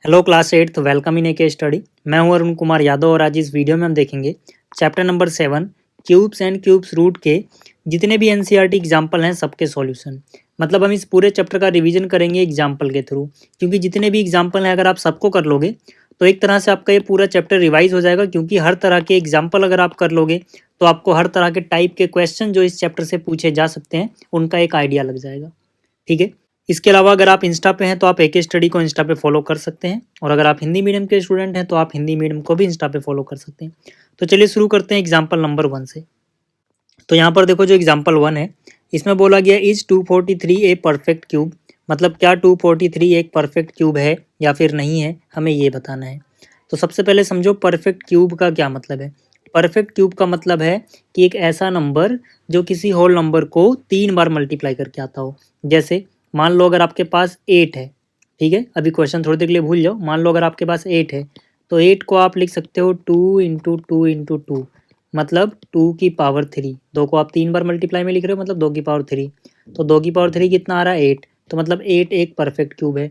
Hello class 8th welcome in के study. मैं हूं अरुण कुमार यादव और आज इस वीडियो में हम देखेंगे chapter number 7 cubes and cubes root के जितने भी एनसीईआरटी एग्जाम्पल हैं सबके सॉल्यूशन। मतलब हम इस पूरे चैप्टर का रिवीजन करेंगे एग्जाम्पल के थ्रू, क्योंकि जितने भी एग्जाम्पल हैं अगर आप सबको कर लोगे तो एक तरह से आपका ये पूरा चैप्टर रिवाइज हो जाएगा, क्योंकि हर तरह के एग्जाम्पल अगर आप कर लोगे तो आपको हर तरह के टाइप के क्वेश्चन जो इस चैप्टर से पूछे जा सकते हैं उनका एक आइडिया लग जाएगा। ठीक है। इसके अलावा अगर आप इंस्टा पे हैं तो आप एके स्टडी को इंस्टा पे फॉलो कर सकते हैं, और अगर आप हिंदी मीडियम के स्टूडेंट हैं तो आप हिंदी मीडियम को भी इंस्टा पे फॉलो कर सकते हैं। तो चलिए शुरू करते हैं एग्जाम्पल नंबर 1 से। तो यहाँ पर देखो जो एग्जाम्पल 1 है इसमें बोला गया इज 243 ए परफेक्ट क्यूब। मतलब क्या 243 एक परफेक्ट क्यूब है या फिर नहीं है, हमें ये बताना है। तो सबसे पहले समझो परफेक्ट क्यूब का क्या मतलब है। परफेक्ट क्यूब का मतलब है कि एक ऐसा नंबर जो किसी होल नंबर को 3 बार मल्टीप्लाई करके आता हो। जैसे मान लो अगर आपके पास 8 है, ठीक है, अभी क्वेश्चन थोड़ी देर के लिए भूल जाओ। मान लो अगर आपके पास 8 है तो 8 को आप लिख सकते हो 2 × 2 × 2, मतलब 2 की पावर 3। 2 को आप 3 बार मल्टीप्लाई में लिख रहे हो, मतलब 2 की पावर 3। तो 2 की पावर 3 कितना आ रहा है 8, तो मतलब 8 एक परफेक्ट क्यूब है।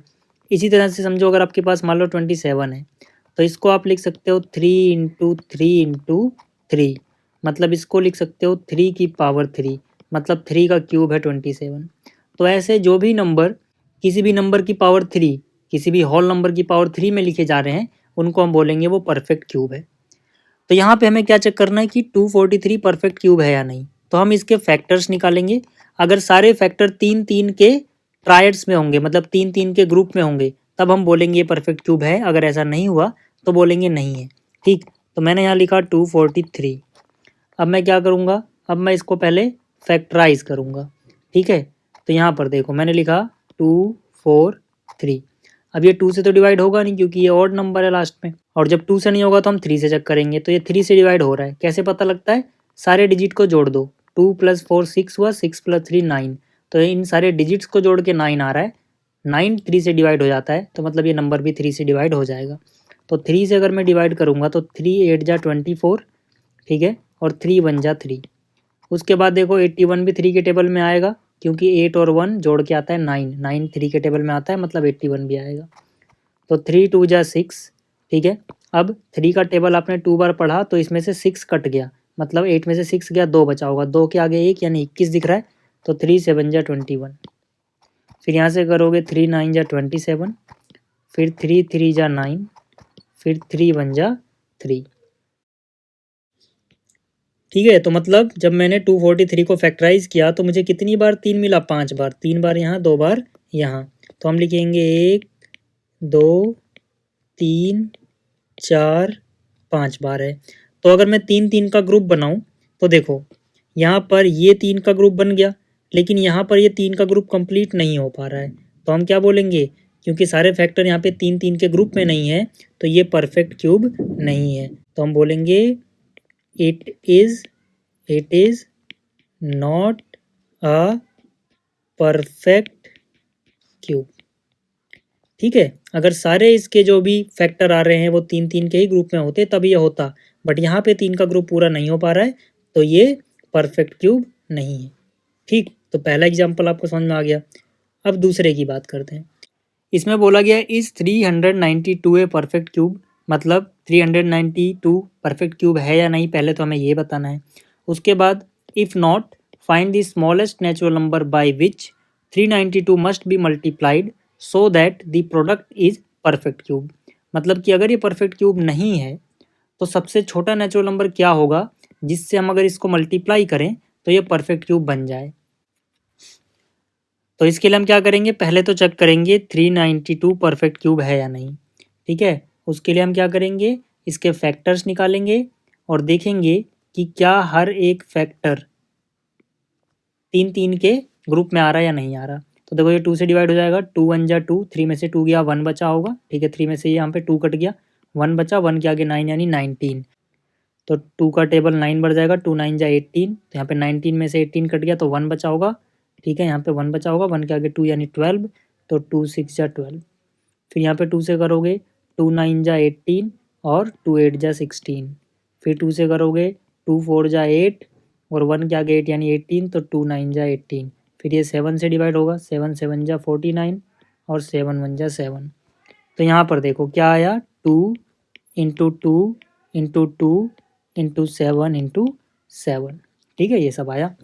इसी तरह से समझो अगर आपके पास मान लो 27 है तो इसको आप लिख सकते हो 3 × 3 × 3, मतलब इसको लिख सकते हो 3 की पावर 3, मतलब 3 का क्यूब है 27। तो ऐसे जो भी नंबर किसी भी नंबर की पावर 3, किसी भी होल नंबर की पावर 3 में लिखे जा रहे हैं उनको हम बोलेंगे वो परफेक्ट क्यूब है। तो यहाँ पे हमें क्या चेक करना है कि 243 परफेक्ट क्यूब है या नहीं। तो हम इसके फैक्टर्स निकालेंगे। अगर सारे फैक्टर 3 3 के ट्रायड्स में होंगे, मतलब 3 3 के ग्रुप में होंगे, तब हम बोलेंगे ये परफेक्ट क्यूब है। अगर ऐसा नहीं हुआ तो बोलेंगे नहीं है। ठीक, तो मैंने यहाँ लिखा 243। अब मैं क्या करूँगा, अब मैं इसको पहले फैक्टराइज करूँगा। ठीक है, तो यहाँ पर देखो मैंने लिखा 243। अब ये 2 से तो डिवाइड होगा नहीं क्योंकि ये ऑड नंबर है लास्ट में, और जब 2 से नहीं होगा तो हम 3 से चेक करेंगे। तो ये 3 से डिवाइड हो रहा है, कैसे पता लगता है, सारे डिजिट को जोड़ दो। 2 + 4 6 हुआ, 6 + 3 9। तो इन सारे डिजिट्स को जोड़ के 9 आ रहा है। 9 3 से डिवाइड हो जाता है, तो मतलब ये नंबर भी 3 से डिवाइड हो जाएगा। तो 3 से अगर मैं डिवाइड करूँगा तो 3 8 जा 24, ठीक है, और 3 1 जा 3। उसके बाद देखो 81 भी 3 के टेबल में आएगा, क्योंकि 8 और 1 जोड़ के आता है 9, 9 3 के टेबल में आता है, मतलब 81 भी आएगा। तो 3 2 जा 6, ठीक है। अब 3 का टेबल आपने 2 बार पढ़ा तो इसमें से 6 कट गया, मतलब 8 में से 6 गया, 2 बचा होगा, 2 के आगे 1 यानी 21 दिख रहा है। तो 3 7 जा 21। फिर यहाँ से करोगे 3 9 जा 27, फिर 3 3 जा 9, फिर 3 1 जा 3। ठीक है, तो मतलब जब मैंने 243 को फैक्टराइज किया तो मुझे कितनी बार 3 मिला, 5 बार। 3 बार यहाँ, 2 बार यहाँ। तो हम लिखेंगे 1 2 3 4 5 बार है। तो अगर मैं 3 3 का ग्रुप बनाऊं तो देखो यहाँ पर ये 3 का ग्रुप बन गया, लेकिन यहाँ पर ये 3 का ग्रुप कंप्लीट नहीं हो पा रहा है। तो हम क्या बोलेंगे, क्योंकि सारे फैक्टर यहाँ पे 3 3 के ग्रुप में नहीं है तो ये परफेक्ट क्यूब नहीं है। तो हम बोलेंगे it is not a perfect cube. ठीक है, अगर सारे इसके जो भी फैक्टर आ रहे हैं वो 3 3 के ही ग्रुप में होते तब ये होता, बट यहाँ पे 3 का ग्रुप पूरा नहीं हो पा रहा है तो ये परफेक्ट क्यूब नहीं है। ठीक, तो पहला एग्जाम्पल आपको समझ में आ गया। अब दूसरे की बात करते हैं। इसमें बोला गया इज 392 ए परफेक्ट क्यूब। मतलब 392 परफेक्ट क्यूब है या नहीं, पहले तो हमें ये बताना है। उसके बाद if not find the smallest natural number by which 392 must be multiplied so that the product is perfect cube. मतलब कि अगर ये परफेक्ट क्यूब नहीं है तो सबसे छोटा नेचुरल नंबर क्या होगा जिससे हम अगर इसको मल्टीप्लाई करें तो ये परफेक्ट क्यूब बन जाए। तो इसके लिए हम क्या करेंगे, पहले तो चेक करेंगे 392 परफेक्ट क्यूब है या नहीं। ठीक है, उसके लिए हम क्या करेंगे, इसके फैक्टर्स निकालेंगे और देखेंगे कि क्या हर एक फैक्टर 3 3 के ग्रुप में आ रहा है या नहीं आ रहा। तो देखो ये 2 से डिवाइड हो जाएगा, 2 1 जा 2, 3 में से 2 गया, 1 बचा होगा। ठीक है, 3 में से यहाँ पे 2 कट गया, 1 बचा, 1 के आगे 9 यानी 19। तो 2 का टेबल 9 बढ़ जाएगा, 2 9 जा 18। तो यहाँ पे 19 में से 18 कट गया तो 1 बचा होगा। ठीक है, यहाँ पे 1 बचा होगा, 1 के आगे 2 यानी 12। तो 2 6 जा 12। फिर यहाँ पे 2 से करोगे 2 9 जा 18 और 2 8 जा 16। फिर 2 से करोगे 2 4 जा 8 और 1 के आगे 8 यानी 18। तो 2 9 जा 18। फिर ये 7 से डिवाइड होगा, 7 7 जा 49 और 7 1 जा 7। तो यहाँ पर देखो क्या आया, 2 इंटू 2 इंटू 2 इंटू 7 इंटू 7, ठीक है, ये सब आया।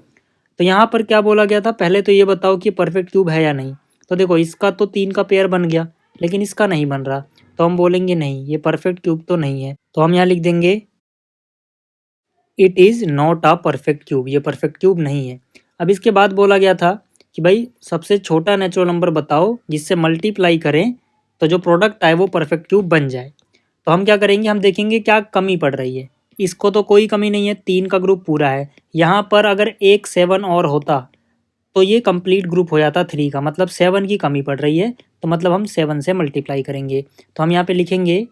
तो यहाँ पर क्या बोला गया था, पहले तो ये बताओ कि परफेक्ट क्यूब है या नहीं। तो देखो इसका तो 3 का पेयर बन गया, लेकिन इसका नहीं बन रहा, तो हम बोलेंगे नहीं, ये परफेक्ट क्यूब तो नहीं है। तो हम यहाँ लिख देंगे it is not a perfect cube, ये परफेक्ट क्यूब नहीं है। अब इसके बाद बोला गया था कि भाई सबसे छोटा नेचुरल नंबर बताओ जिससे मल्टीप्लाई करें तो जो प्रोडक्ट आए वो परफेक्ट क्यूब बन जाए। तो हम क्या करेंगे, हम देखेंगे क्या कमी पड़ रही है। इसको तो कोई कमी नहीं है, 3 का ग्रुप पूरा है। यहाँ पर अगर एक 7 और होता तो ये कंप्लीट ग्रुप हो जाता 3 का, मतलब 7 की कमी पड़ रही है, तो मतलब हम 7 से मल्टीप्लाई करेंगे। तो हम यहाँ पे लिखेंगे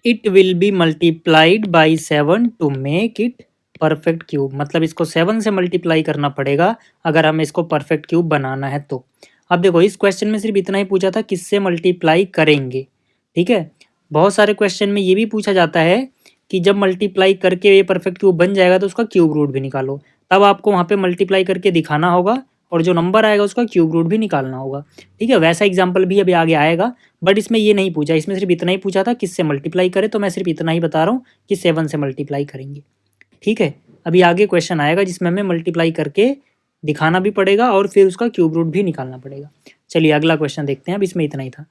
it will be multiplied by 7 to make it perfect cube, मतलब इसको 7 से मल्टीप्लाई करना पड़ेगा अगर हमें इसको परफेक्ट क्यूब बनाना है तो। अब देखो इस क्वेश्चन में सिर्फ इतना ही पूछा था किससे मल्टीप्लाई करेंगे, ठीक है। बहुत सारे क्वेश्चन में ये भी पूछा जाता है कि जब मल्टीप्लाई करके ये परफेक्ट क्यूब बन जाएगा तो उसका क्यूब रूट भी निकालो, तब आपको वहाँ पे मल्टीप्लाई करके दिखाना होगा और जो नंबर आएगा उसका क्यूब रूट भी निकालना होगा, ठीक है। वैसा एग्जाम्पल भी अभी आगे आएगा, बट इसमें ये नहीं पूछा, इसमें सिर्फ इतना ही पूछा था किससे मल्टीप्लाई करें, तो मैं सिर्फ इतना ही बता रहा हूँ कि 7 से मल्टीप्लाई करेंगे, ठीक है। अभी आगे क्वेश्चन आएगा जिसमें हमें मल्टीप्लाई करके दिखाना भी पड़ेगा और फिर उसका क्यूब रूट भी निकालना पड़ेगा। चलिए अगला क्वेश्चन देखते हैं, अब इसमें इतना ही था।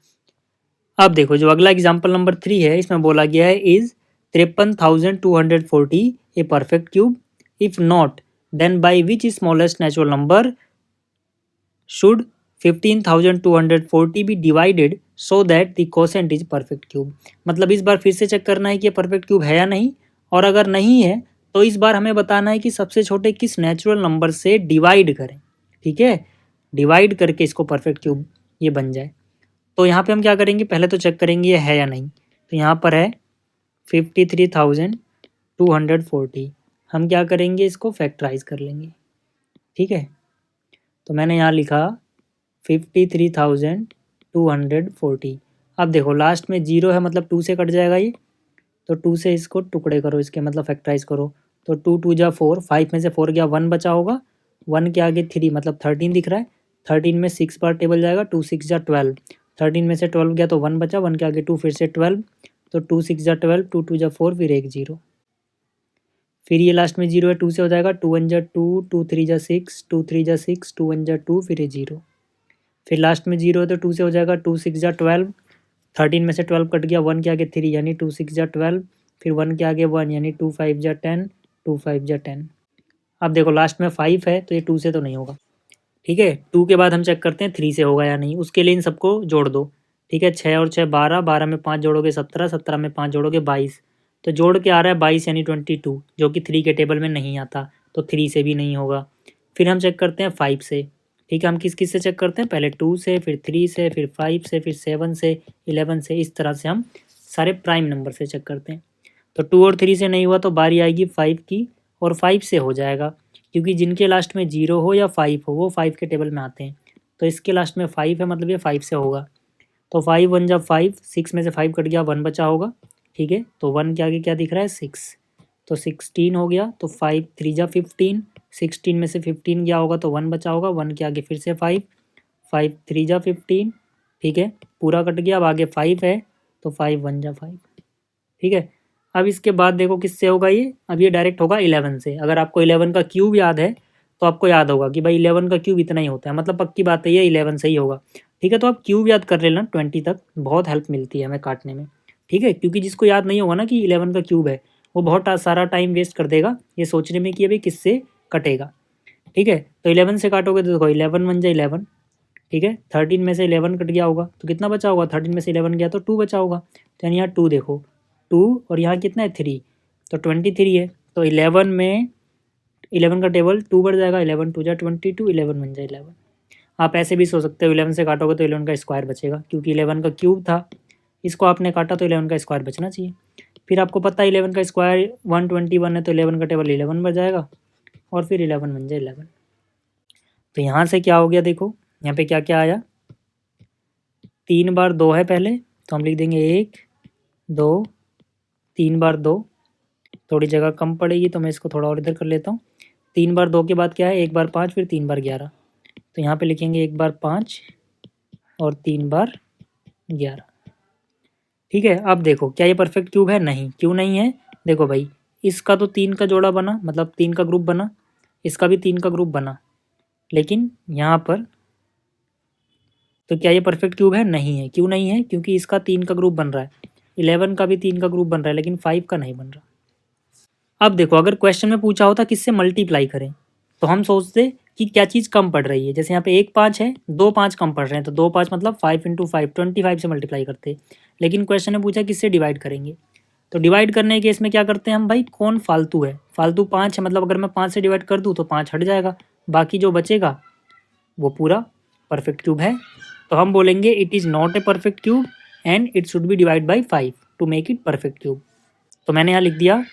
अब देखो जो अगला एग्जाम्पल नंबर 3 है, इसमें बोला गया है is 53,240 a perfect cube, if not then by which smallest natural number should 15,240 be divided so that the quotient is perfect cube. मतलब इस बार फिर से चेक करना है कि ये परफेक्ट क्यूब है या नहीं, और अगर नहीं है तो इस बार हमें बताना है कि सबसे छोटे किस नेचुरल नंबर से डिवाइड करें, ठीक है, डिवाइड करके इसको परफेक्ट क्यूब ये बन जाए। तो यहाँ पे हम क्या करेंगे, पहले तो चेक करेंगे ये है या नहीं। तो यहाँ पर है 53,240, हम क्या करेंगे इसको फैक्टराइज कर लेंगे, ठीक है। तो मैंने यहाँ लिखा 53,240। अब देखो लास्ट में 0 है, मतलब 2 से कट जाएगा ये, तो 2 से इसको टुकड़े करो इसके, मतलब फैक्टराइज करो। तो 2 2 जा 4, 5 में से 4 गया, 1 बचा होगा, 1 के आगे 3, मतलब 13 दिख रहा है। 13 में 6 बार टेबल जाएगा, 2 6 जा 12, 13 में से 12 गया तो 1 बचा, 1 के आगे 2, फिर से 12, तो 2 6 जा 12, 2 2 जा 4, फिर एक 0, फिर ये लास्ट में 0 है, 2 से हो जाएगा, 2 1 जा 2, 2 3 जा 6, 2 3 जा 6, 2 1 जा 2, फिर ये 0, फिर लास्ट में 0 है तो 2 से हो जाएगा, 2 6 जा 12, 13 में से 12 कट गया, 1 के आगे 3 यानी 2 6 जा 12, फिर 1 के आगे 1 यानी 2 5 जा 10, 2 5 जा 10। अब देखो लास्ट में 5 है तो ये 2 से तो नहीं होगा, ठीक है। 2 के बाद हम चेक करते हैं 3 से होगा या नहीं, उसके लिए इन सबको जोड़ दो, ठीक है। 6 और 6 12, 12 में 5 जोड़ोगे 17, 17 में 5 जोड़ोगे 22, तो जोड़ के आ रहा है 22 यानी 22, जो कि 3 के टेबल में नहीं आता, तो 3 से भी नहीं होगा। फिर हम चेक करते हैं 5 से, ठीक है। हम किस किस से चेक करते हैं, पहले 2 से, फिर 3 से, फिर 5 से, फिर 7 से, 11 से, इस तरह से हम सारे प्राइम नंबर से चेक करते हैं। तो 2 और 3 से नहीं हुआ तो बारी आएगी 5 की, और 5 से हो जाएगा, क्योंकि जिनके लास्ट में 0 हो या 5 हो वो 5 के टेबल में आते हैं। तो इसके लास्ट में 5 है, मतलब ये 5 से होगा। तो 5 1 जब 5, 6 में से 5 कट गया, 1 बचा होगा, ठीक है। तो 1 के आगे क्या दिख रहा है, 6, तो 16 हो गया, तो 5 3 जा 15, 16 में से 15 गया होगा तो 1 बचा होगा, 1 के आगे फिर से 5, 5 3 जा 15, ठीक है, पूरा कट गया। अब आगे 5 है तो 5 1 जा 5, ठीक है। अब इसके बाद देखो किससे होगा ये, अब ये डायरेक्ट होगा 11 से। अगर आपको 11 का क्यूब याद है तो आपको याद होगा कि भाई 11 का क्यूब इतना ही होता है, मतलब पक्की बात है ये 11 से ही होगा, ठीक है। तो आप क्यूब याद कर लेना 20 तक, बहुत हेल्प मिलती है हमें काटने में, ठीक है। क्योंकि जिसको याद नहीं होगा ना कि 11 का क्यूब है, वो बहुत सारा टाइम वेस्ट कर देगा ये सोचने में कि अभी किससे कटेगा, ठीक है। तो 11 से काटोगे तो देखो 11 1 जा 11, ठीक है। 13 में से 11 कट गया होगा तो कितना बचा होगा, 13 में से 11 गया तो 2 बचा होगा, तो यानी यहाँ 2 देखो 2, और यहाँ कितना है 3, तो 23 है। तो 11 में 11 का टेबल 2 बढ़ जाएगा, 11 2 जा 22, 11 1 जा 11। आप ऐसे भी सोच सकते हो 11 से काटोगे तो 11 का स्क्वायर बचेगा, क्योंकि 11 का क्यूब था, इसको आपने काटा तो 11 का स्क्वायर बचना चाहिए। फिर आपको पता है 11 का स्क्वायर 121 है, तो 11 का टेबल 11 बच जाएगा, और फिर 11 1 जा 11। तो यहाँ से क्या हो गया, देखो यहाँ पे क्या क्या आया, 3 बार 2 है पहले, तो हम लिख देंगे 1 2, 3 बार 2, थोड़ी जगह कम पड़ेगी तो मैं इसको थोड़ा और इधर कर लेता हूँ। 3 बार 2 के बाद क्या है, 1 बार 5, फिर 3 बार 11, तो यहाँ पे लिखेंगे 1 बार 5 और 3 बार 11। ठीक है। अब देखो क्या ये परफेक्ट क्यूब है? नहीं। क्यों नहीं है? देखो भाई, इसका तो 3 का जोड़ा बना, मतलब 3 का ग्रुप बना, इसका भी 3 का ग्रुप बना, लेकिन यहाँ पर तो क्या ये परफेक्ट क्यूब है? नहीं है। क्यों नहीं है? क्योंकि इसका 3 का ग्रुप बन रहा है, 11 का भी 3 का ग्रुप बन रहा है, लेकिन 5 का नहीं बन रहा। अब देखो, अगर क्वेश्चन में पूछा होता किससे मल्टीप्लाई करें, तो हम सोचते कि क्या चीज़ कम पड़ रही है। जैसे यहाँ पे 1 5 है, 2 5 कम पड़ रहे हैं, तो 2 5 मतलब 5 × 5 25 से मल्टीप्लाई करते। लेकिन क्वेश्चन ने पूछा किससे डिवाइड करेंगे, तो डिवाइड करने के केस में क्या करते हैं हम भाई, कौन फालतू है? फालतू 5 है, मतलब अगर मैं 5 से डिवाइड कर दूँ तो 5 हट जाएगा, बाकी जो बचेगा वो पूरा परफेक्ट क्यूब है। तो हम बोलेंगे it is not a perfect cube and it should be divide by 5 to make it perfect cube. तो मैंने यहाँ लिख दिया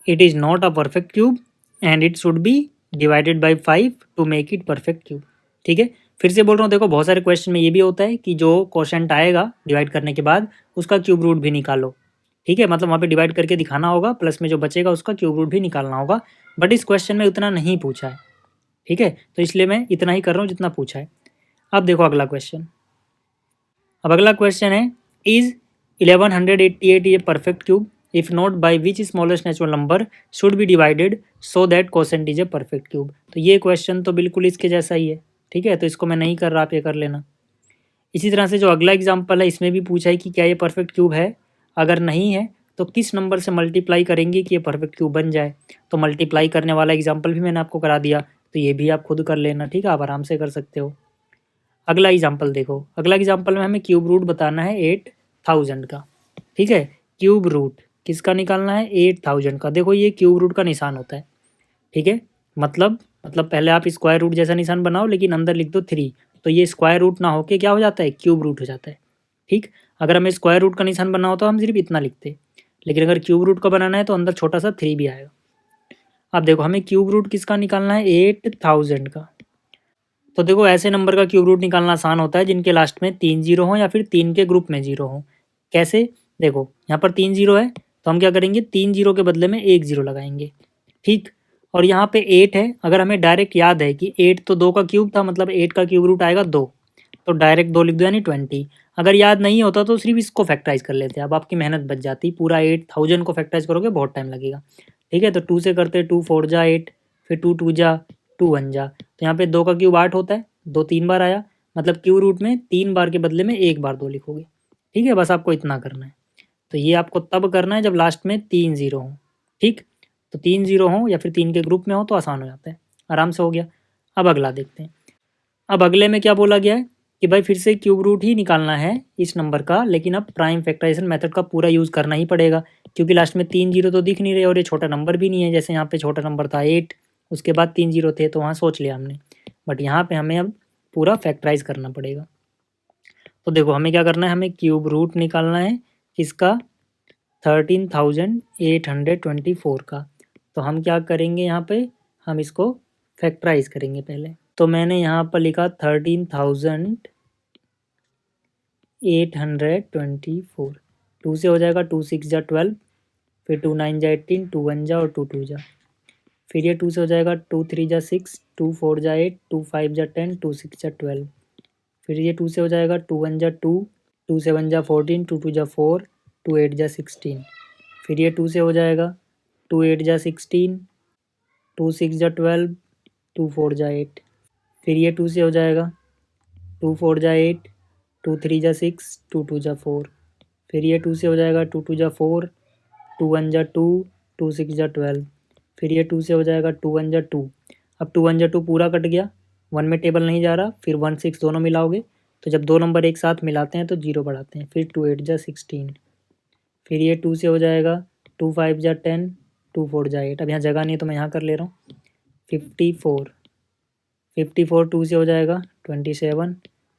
it is not a perfect cube and it should be divided by 5 to make it perfect cube. ठीक है। फिर से बोल रहा हूँ, देखो बहुत सारे क्वेश्चन में ये भी होता है कि जो क्वेश्चन आएगा डिवाइड करने के बाद उसका क्यूब रूट भी निकालो। ठीक है, मतलब वहाँ पे डिवाइड करके दिखाना होगा, प्लस में जो बचेगा उसका क्यूब रूट भी निकालना होगा, बट इस क्वेश्चन में उतना नहीं पूछा है। ठीक है, तो इसलिए मैं इतना ही कर रहा हूँ जितना पूछा है। अब देखो अगला क्वेश्चन। अब अगला क्वेश्चन है, is 1188 A perfect cube? If not by which smallest natural number should be divided so that quotient is a perfect cube? तो ये क्वेश्चन तो बिल्कुल इसके जैसा ही है। ठीक है, तो इसको मैं नहीं कर रहा, आप ये कर लेना। इसी तरह से जो अगला एग्जाम्पल है इसमें भी पूछा है कि क्या ये परफेक्ट क्यूब है, अगर नहीं है तो किस नंबर से मल्टीप्लाई करेंगे कि ये परफेक्ट क्यूब बन जाए। तो मल्टीप्लाई करने वाला एग्जाम्पल भी मैंने आपको करा दिया, तो ये भी आप खुद कर लेना। ठीक है, आप आराम से कर सकते हो। अगला एग्जाम्पल देखो, अगला एग्जाम्पल में हमें क्यूब रूट बताना है 8000 का। ठीक है, क्यूब रूट किसका निकालना है? 8000 का। देखो ये क्यूब रूट का निशान होता है। ठीक है, मतलब पहले आप स्क्वायर रूट जैसा निशान बनाओ, लेकिन अंदर लिख दो 3, तो ये स्क्वायर रूट ना होके क्या हो जाता है? क्यूब रूट हो जाता है। ठीक, अगर हमें स्क्वायर रूट का निशान बनाना हो तो हम सिर्फ इतना लिखते, लेकिन अगर क्यूब रूट का बनाना है तो अंदर छोटा सा 3 भी आएगा। अब देखो हमें क्यूब रूट किसका निकालना है? 8000 का। तो देखो ऐसे नंबर का क्यूब रूट निकालना आसान होता है जिनके लास्ट में 3 जीरो हो या फिर 3 के ग्रुप में जीरो हो। कैसे? देखो यहाँ पर 3 जीरो है, तो हम क्या करेंगे? 3 जीरो के बदले में 1 जीरो लगाएंगे। ठीक, और यहाँ पे 8 है, अगर हमें डायरेक्ट याद है कि 8 तो 2 का क्यूब था, मतलब 8 का क्यूब रूट आएगा 2, तो डायरेक्ट 2 लिख दो यानी 20। अगर याद नहीं होता तो सिर्फ इसको फैक्टराइज कर लेते, अब आपकी मेहनत बच जाती। पूरा 8000 को फैक्टराइज करोगे बहुत टाइम लगेगा। ठीक है, तो 2 से करते, 2 4 जा 8, फिर 2 2 जा 2 1 जा, तो यहाँ पे 2 का क्यूब 8 होता है, 2 3 बार आया, मतलब क्यूब रूट में 3 बार के बदले में 1 बार 2 लिखोगे। ठीक है, बस आपको इतना करना है। तो ये आपको तब करना है जब लास्ट में 3 जीरो हो। ठीक, तो 3 जीरो हो या फिर 3 के ग्रुप में हो तो आसान हो जाता है, आराम से हो गया। अब अगला देखते हैं। अब अगले में क्या बोला गया है कि भाई फिर से क्यूब रूट ही निकालना है इस नंबर का, लेकिन अब प्राइम फैक्टराइजेशन मेथड का पूरा यूज़ करना ही पड़ेगा, क्योंकि लास्ट में 3 जीरो तो दिख नहीं रहे और ये छोटा नंबर भी नहीं है। जैसे यहाँ पे छोटा नंबर था 8, उसके बाद 3 जीरो थे, तो वहाँ सोच लिया हमने, बट यहाँ पे हमें अब पूरा फैक्टराइज करना पड़ेगा। तो देखो हमें क्या करना है, हमें क्यूब रूट निकालना है किसका? 13824 का। तो हम क्या करेंगे, यहाँ पे हम इसको फैक्टराइज करेंगे पहले। तो मैंने यहाँ पर लिखा 13824, 2 से हो जाएगा, 2 6 जा 12, फिर 2 9 जा 18, 2 1 जा और 2 2 जा, फिर ये 2 से हो जाएगा, 2 3 जा 6, 2 4 जा 8, 2 5 जा 10, 2 6 जा 12, फिर ये 2 से हो जाएगा, 2 1 जा 2, 2 7 जा 14, 2 2 जा 4, 2 8 जा 16, फिर ये 2 से हो जाएगा, 2 8 जा 16, 2 6 जा 12, 2 4 जा 8, फिर ये 2 से हो जाएगा, 2 4 जा 8, 2 3 जा 6, 2 2 जा 4, फिर ये 2 से हो जाएगा, 2 2 जा 4, 2 1 जा 2, 2 6 जा 12, फिर ये 2 से हो जाएगा, 2 1 जा 2। अब 2 1 जा 2 पूरा कट गया, 1 में टेबल नहीं जा रहा, फिर 1 6 दोनों मिलाओगे, तो जब दो नंबर एक साथ मिलाते हैं तो जीरो बढ़ाते हैं, फिर 2 8 जा 16, फिर ये 2 से हो जाएगा, 2 5 जा 10, 2 4 जा 8। अब यहाँ जगह नहीं है तो मैं यहाँ कर ले रहा हूँ, 54, 54 2 से हो जाएगा 27,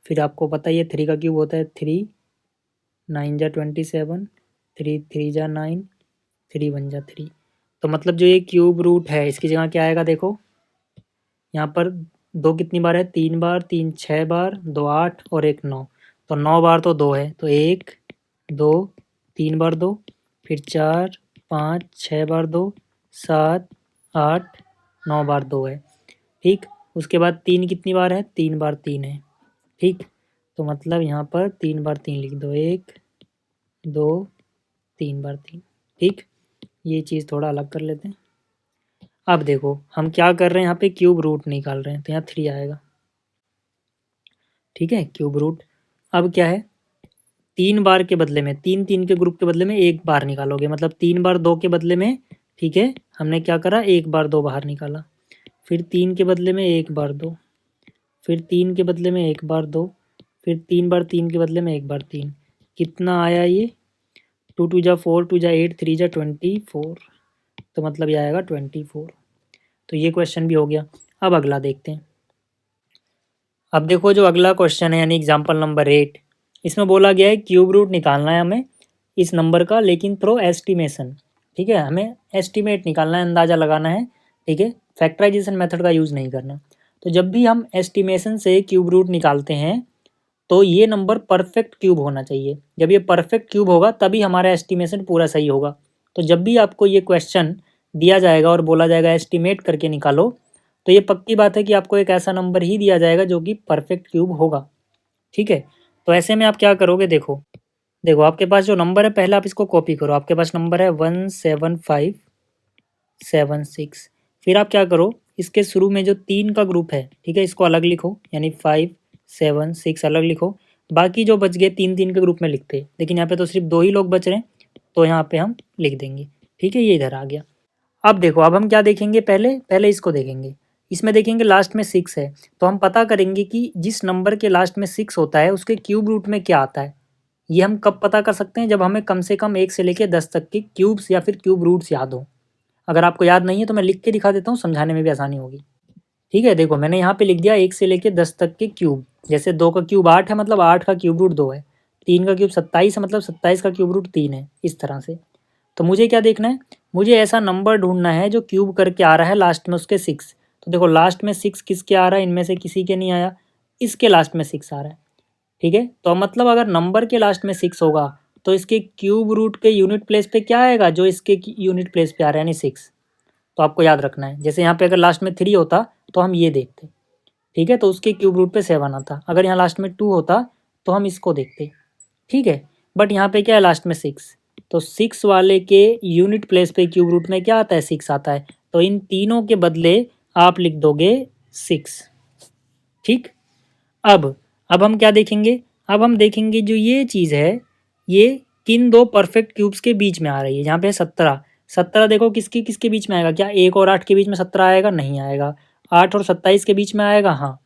फिर आपको पता ही है 3 का क्यूब होता है 3, 9 जा 27, 3 3 जा 9, 3 1 जा 3। तो मतलब जो ये क्यूब रूट है इसकी जगह क्या आएगा? देखो यहाँ पर 2 कितनी बार है? 3 बार, 3 6 बार, 2 8 और 1 9, तो 9 बार तो 2 है, तो 1 2 3 बार 2, फिर 4 5 6 बार 2, 7 8 9 बार 2 है। ठीक, उसके बाद 3 कितनी बार है? 3 बार 3 है। ठीक, तो मतलब यहाँ पर 3 बार 3 लिख दो, 1 2 3 बार 3। ठीक, ये चीज़ थोड़ा अलग कर लेते हैं। अब देखो हम क्या कर रहे हैं, यहाँ पे क्यूब रूट निकाल रहे हैं, तो यहाँ 3 आएगा। ठीक है, क्यूब रूट। अब क्या है, 3 बार के बदले में 3 3 के ग्रुप के बदले में 1 बार निकालोगे, मतलब 3 बार 2 के बदले में, ठीक है, हमने क्या करा, 1 बार 2 बाहर निकाला। फिर 3 के बदले में 1 बार 2, फिर 3 के बदले में 1 बार 2, फिर 3 बार 3 के बदले में 1 बार 3। कितना आया ये, 2 2 जा 4, 2 जा 8, 3 जा 24, तो मतलब ये आएगा 24। तो ये क्वेश्चन भी हो गया। अब अगला देखते हैं। अब देखो जो अगला क्वेश्चन है यानी एग्जाम्पल नंबर 8, इसमें बोला गया है क्यूब रूट निकालना है हमें इस नंबर का, लेकिन थ्रो एस्टिमेशन। ठीक है, हमें एस्टिमेट निकालना है, अंदाज़ा लगाना है। ठीक है, फैक्टराइजेशन मेथड का यूज़ नहीं करना। तो जब भी हम एस्टिमेशन से क्यूब रूट निकालते हैं तो ये नंबर परफेक्ट क्यूब होना चाहिए। जब ये परफेक्ट क्यूब होगा तभी हमारा एस्टिमेशन पूरा सही होगा। तो जब भी आपको ये क्वेश्चन दिया जाएगा और बोला जाएगा एस्टिमेट करके निकालो, तो ये पक्की बात है कि आपको एक ऐसा नंबर ही दिया जाएगा जो कि परफेक्ट क्यूब होगा। ठीक है, तो ऐसे में आप क्या करोगे, देखो देखो आपके पास जो नंबर है पहले आप इसको कॉपी करो। आपके पास नंबर है 17576। फिर आप क्या करो, इसके शुरू में जो 3 का ग्रुप है, ठीक है, इसको अलग लिखो, यानी 5 7 6 अलग लिखो। बाकी जो बच गए 3 3 के ग्रुप में लिखते, लेकिन यहाँ पे तो सिर्फ 2 ही लोग बच रहे हैं, तो यहाँ पे हम लिख देंगे। ठीक है, ये इधर आ गया। अब देखो, अब हम क्या देखेंगे, पहले पहले इसको देखेंगे। इसमें देखेंगे लास्ट में 6 है, तो हम पता करेंगे कि जिस नंबर के लास्ट में 6 होता है उसके क्यूब रूट में क्या आता है। ये हम कब पता कर सकते हैं, जब हमें कम से कम 1 से लेकर 10 तक के क्यूब्स या फिर क्यूब रूट्स याद हो। अगर आपको याद नहीं है तो मैं लिख के दिखा देता हूँ, समझाने में भी आसानी होगी। ठीक है, देखो मैंने यहाँ पे लिख दिया 1 से लेकर 10 तक के क्यूब। जैसे 2 का क्यूब 8 है, मतलब 8 का क्यूब रूट 2 है। 3 का क्यूब 27 है, मतलब 27 का क्यूब रूट 3 है, इस तरह से। तो मुझे क्या देखना है, मुझे ऐसा नंबर ढूंढना है जो क्यूब करके आ रहा है लास्ट में उसके 6। तो देखो लास्ट में 6 किसके आ रहा है, इनमें से किसी के नहीं आया, इसके लास्ट में 6 आ रहा है। ठीक है, तो मतलब अगर नंबर के लास्ट में 6 होगा तो इसके क्यूब रूट के यूनिट प्लेस पे क्या आएगा, जो इसके यूनिट प्लेस पे आ रहा है, यानी 6। तो आपको याद रखना है, जैसे यहाँ पे अगर लास्ट में 3 होता तो हम ये देखते। ठीक है, तो उसके क्यूब रूट पे 7 आता। अगर यहाँ लास्ट में 2 होता तो हम इसको देखते। ठीक है, बट यहाँ पे क्या है, लास्ट में 6, तो 6 वाले के यूनिट प्लेस पे क्यूब रूट में क्या आता है, 6 आता है। तो इन तीनों के बदले आप लिख दोगे 6। ठीक, अब हम क्या देखेंगे, अब हम देखेंगे जो ये चीज़ है ये किन दो परफेक्ट क्यूब्स के बीच में आ रही है। यहाँ पे 17, 17 देखो किसकी किसके बीच में आएगा, क्या 1 और 8 के बीच में 17 आएगा, नहीं आएगा। 8 और 27 के बीच में आएगा, हाँ।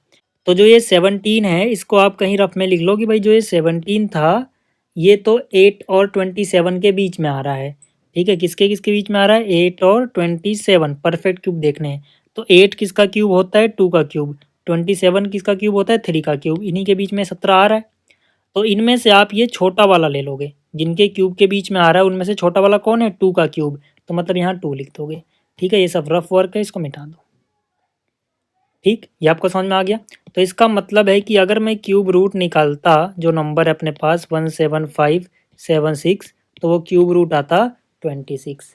तो जो ये 17 है इसको आप कहीं रफ में लिख लो कि भाई जो ये 17 था ये तो 8 और 27 के बीच में आ रहा है। ठीक है, किसके किसके बीच में आ रहा है, 8 और 27। परफेक्ट क्यूब देखने हैं तो 8 किसका क्यूब होता है, 2 का क्यूब। 27 किसका क्यूब होता है, 3 का क्यूब। इन्हीं के बीच में 17 आ रहा है। तो इनमें से आप ये छोटा वाला ले लोगे, जिनके क्यूब के बीच में आ रहा है उनमें से छोटा वाला कौन है, 2 का क्यूब। तो मतलब यहाँ 2 लिख दोगे। ठीक है, ये सब रफ वर्क है, इसको मिटा दो। ठीक, ये आपको समझ में आ गया। तो इसका मतलब है कि अगर मैं क्यूब रूट निकालता जो नंबर है अपने पास 17576, तो वो क्यूब रूट आता 26।